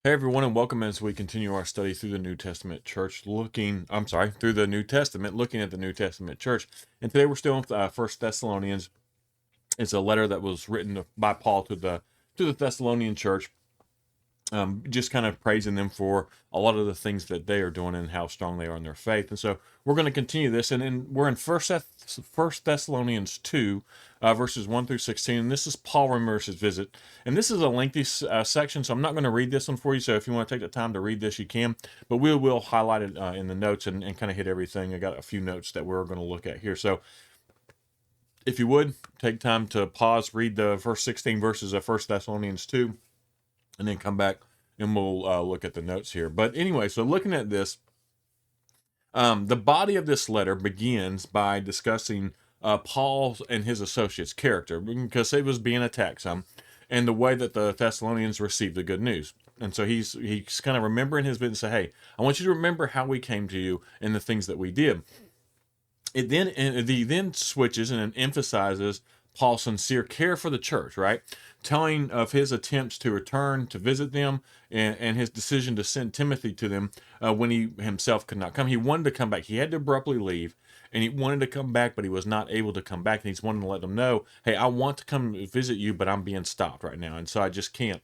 Hey everyone, and welcome as we continue our study through the New Testament church, through the New Testament, looking at the New Testament church. And today we're still in First Thessalonians. It's a letter that was written by Paul to the Thessalonian church, just kind of praising them for a lot of the things that they are doing and how strong they are in their faith. And so we're going to continue this, and we're in First Thessalonians 2, verses 1 through 16. And this is Paul remembers his visit, and this is a lengthy section, so I'm not going to read this one for you. So if you want to take the time to read this, you can. But we will highlight it in the notes and kind of hit everything. I got a few notes that we're going to look at here. So if you would take time to pause, read the first 16 verses of First Thessalonians 2, and then come back and we'll look at the notes here. But anyway, so looking at this, the body of this letter begins by discussing Paul and his associates' character because it was being attacked some, and the way that the Thessalonians received the good news. And so he's kind of remembering his bit and say, "Hey, I want you to remember how we came to you and the things that we did." He then switches and emphasizes Paul's sincere care for the church, right? Telling of his attempts to return to visit them and his decision to send Timothy to them when he himself could not come. He wanted to come back. He had to abruptly leave and he wanted to come back, but he was not able to come back. And he's wanting to let them know, hey, I want to come visit you, but I'm being stopped right now. And so I just can't.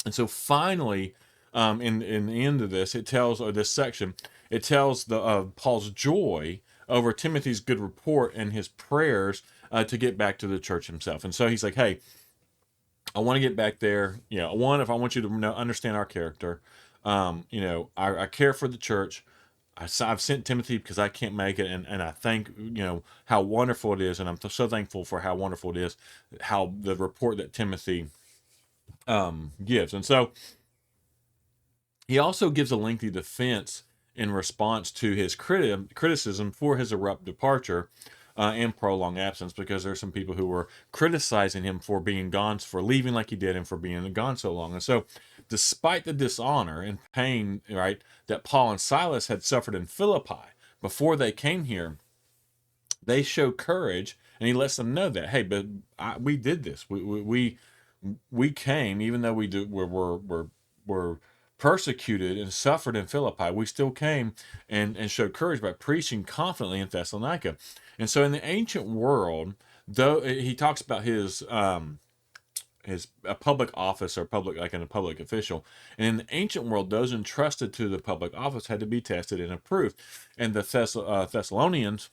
And so finally, in the end of this, it tells, or this section, it tells the Paul's joy over Timothy's good report and his prayers to get back to the church himself. And so he's like, hey, I want to get back there. If I want you to understand our character, I care for the church. I've sent Timothy because I can't make it, and I think how wonderful it is, and I'm so thankful for how wonderful it is, how the report that Timothy gives. And so he also gives a lengthy defense in response to his criticism for his abrupt departure and prolonged absence, because there's some people who were criticizing him for being gone, for leaving like he did, and for being gone so long. And so, despite the dishonor and pain, right, that Paul and Silas had suffered in Philippi before they came here, they show courage, and he lets them know that, hey, but we did this. We came, even though were persecuted and suffered in Philippi. We still came and showed courage by preaching confidently in Thessalonica. And so, in the ancient world, though he talks about his a public office or public, like in a public official, and in the ancient world, those entrusted to the public office had to be tested and approved. And the Thessalonians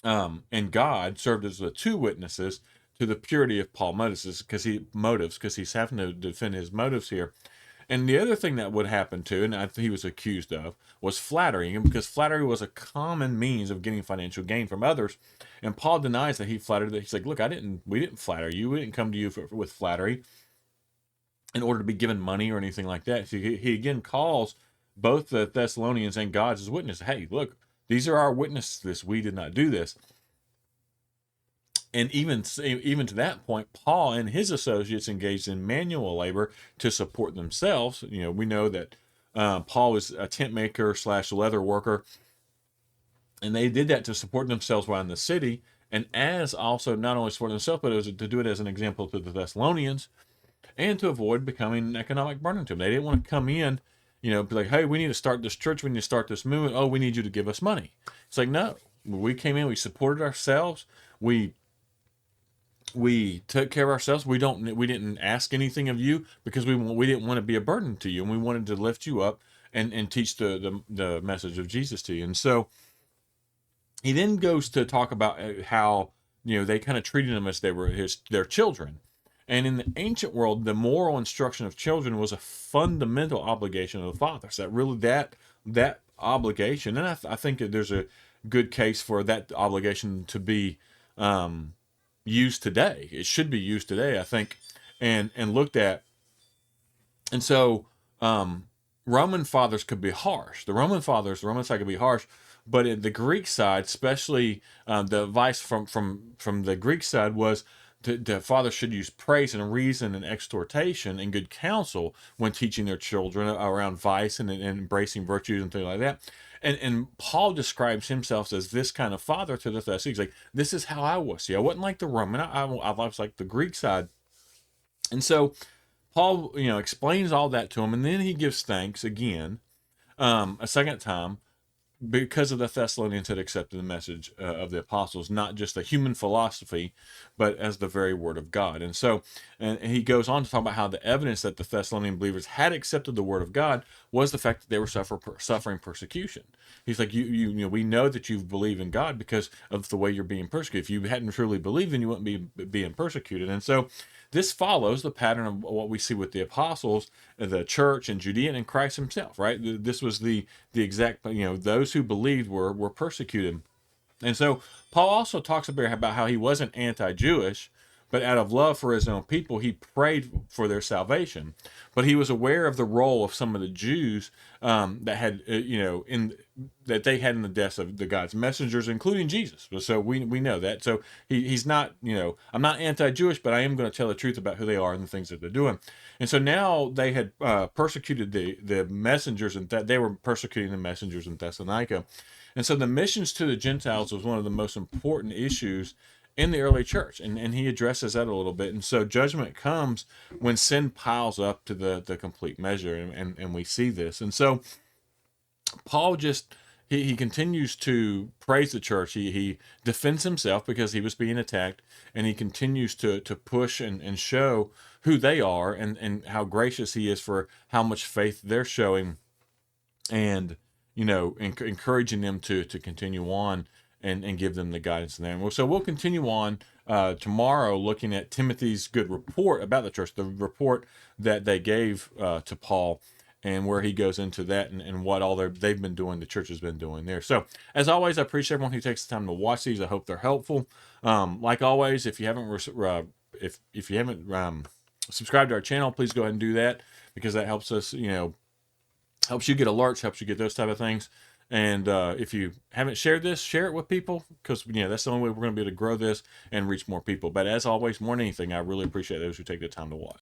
and God served as the two witnesses to the purity of Paul because he's having to defend his motives here. And the other thing that would happen too, and he was accused of, was flattery, because flattery was a common means of getting financial gain from others. And Paul denies that he flattered. That he's like, look, we didn't flatter you. We didn't come to you with flattery in order to be given money or anything like that. So he again calls both the Thessalonians and God as witness. Hey, look, these are our witnesses to this. We did not do this. And even to that point, Paul and his associates engaged in manual labor to support themselves. We know that Paul was a tent maker slash leather worker, and they did that to support themselves while in the city, and as also not only support themselves, but it was to do it as an example to the Thessalonians, and to avoid becoming an economic burden to them. They didn't want to come in, be like, hey, we need to start this church, we need to start this movement. Oh, we need you to give us money. It's like, no, we came in, we supported ourselves, we took care of ourselves. We didn't ask anything of you because we didn't want to be a burden to you, and we wanted to lift you up and teach the message of Jesus to you. And so he then goes to talk about how they kind of treated him as they were their children. And in the ancient world, the moral instruction of children was a fundamental obligation of the father. So that obligation, and I think that there's a good case for that obligation to be used today. It should be used today, I think, and looked at. And so Roman fathers could be harsh. The Roman side could be harsh, but in the Greek side, especially the advice from the Greek side was the father should use praise and reason and exhortation and good counsel when teaching their children around vice and embracing virtues and things like that. And Paul describes himself as this kind of father to the Thessalonians. He's like, this is how I was. See, I wasn't like the Roman. I was like the Greek side. And so Paul, explains all that to him, and then he gives thanks again, a second time, because of the Thessalonians had accepted the message of the apostles, not just a human philosophy, but as the very word of God. And so, and he goes on to talk about how the evidence that the Thessalonian believers had accepted the word of God was the fact that they were suffering persecution. He's like, we know that you believe in God because of the way you're being persecuted. If you hadn't truly believed, then you wouldn't be being persecuted. And so, this follows the pattern of what we see with the apostles, the church, and Judea, and Christ Himself. Right? This was the exact, those who believed were persecuted. And so Paul also talks about how he wasn't anti-Jewish, but out of love for his own people, he prayed for their salvation. But he was aware of the role of some of the Jews, that had, in that they had in the deaths of the God's messengers, including Jesus. So we know that. So he's not, I'm not anti-Jewish, but I am going to tell the truth about who they are and the things that they're doing. And so now they had persecuted the messengers, and that they were persecuting the messengers in Thessalonica. And so the missions to the Gentiles was one of the most important issues in the early church. And he addresses that a little bit. And so judgment comes when sin piles up to the complete measure. And we see this. And so Paul just, he continues to praise the church. He defends himself because he was being attacked. And he continues to push and show who they are, and how gracious he is for how much faith they're showing, and encouraging them to continue on, and give them the guidance in there. And so we'll continue on tomorrow, looking at Timothy's good report about the church, the report that they gave to Paul, and where he goes into that, and what all they've been doing, the church has been doing there. So as always, I appreciate everyone who takes the time to watch these. I hope they're helpful. Like always, if you haven't if you haven't subscribed to our channel, please go ahead and do that, because that helps us, helps you get alerts, helps you get those type of things. And if you haven't shared this, share it with people, because that's the only way we're going to be able to grow this and reach more people. But as always, more than anything, I really appreciate those who take the time to watch.